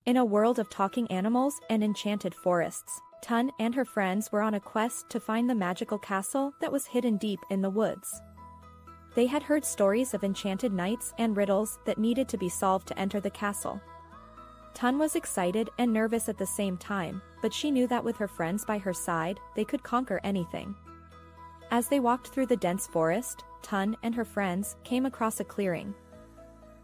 In a world of talking animals and enchanted forests, Tun and her friends were on a quest to find the magical castle that was hidden deep in the woods. They had heard stories of enchanted knights and riddles that needed to be solved to enter the castle. Tun was excited and nervous at the same time, but she knew that with her friends by her side, they could conquer anything. As they walked through the dense forest, Tun and her friends came across a clearing.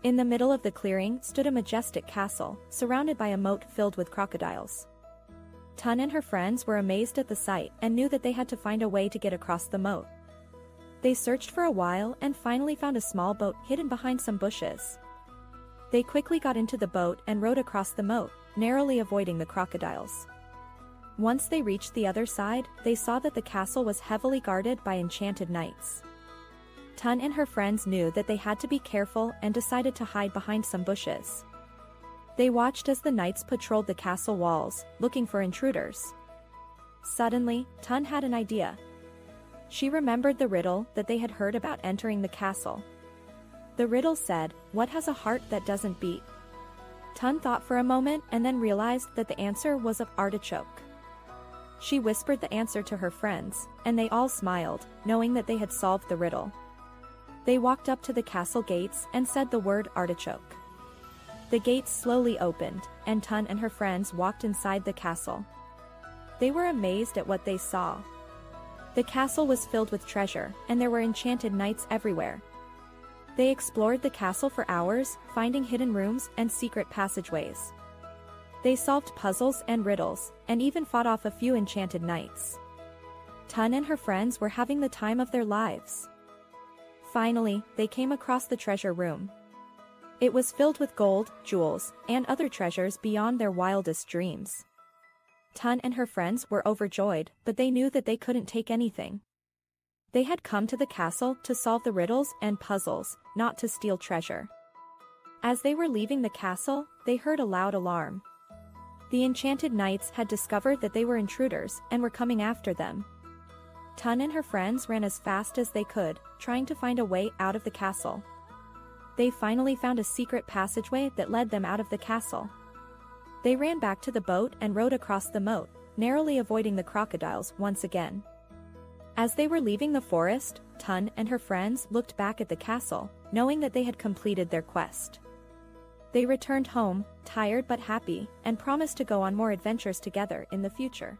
In the middle of the clearing stood a majestic castle, surrounded by a moat filled with crocodiles. Tun and her friends were amazed at the sight and knew that they had to find a way to get across the moat. They searched for a while and finally found a small boat hidden behind some bushes. They quickly got into the boat and rowed across the moat, narrowly avoiding the crocodiles. Once they reached the other side, they saw that the castle was heavily guarded by enchanted knights. Tun and her friends knew that they had to be careful and decided to hide behind some bushes. They watched as the knights patrolled the castle walls, looking for intruders. Suddenly, Tun had an idea. She remembered the riddle that they had heard about entering the castle. The riddle said, "What has a heart that doesn't beat?" Tun thought for a moment and then realized that the answer was of artichoke. She whispered the answer to her friends, and they all smiled, knowing that they had solved the riddle. They walked up to the castle gates and said the word artichoke. The gates slowly opened, and Tun and her friends walked inside the castle. They were amazed at what they saw. The castle was filled with treasure, and there were enchanted knights everywhere. They explored the castle for hours, finding hidden rooms and secret passageways. They solved puzzles and riddles, and even fought off a few enchanted knights. Tun and her friends were having the time of their lives. Finally, they came across the treasure room. It was filled with gold, jewels, and other treasures beyond their wildest dreams. Tun and her friends were overjoyed, but they knew that they couldn't take anything. They had come to the castle to solve the riddles and puzzles, not to steal treasure. As they were leaving the castle, they heard a loud alarm. The enchanted knights had discovered that they were intruders and were coming after them. Tun and her friends ran as fast as they could, trying to find a way out of the castle. They finally found a secret passageway that led them out of the castle. They ran back to the boat and rowed across the moat, narrowly avoiding the crocodiles once again. As they were leaving the forest, Tun and her friends looked back at the castle, knowing that they had completed their quest. They returned home, tired but happy, and promised to go on more adventures together in the future.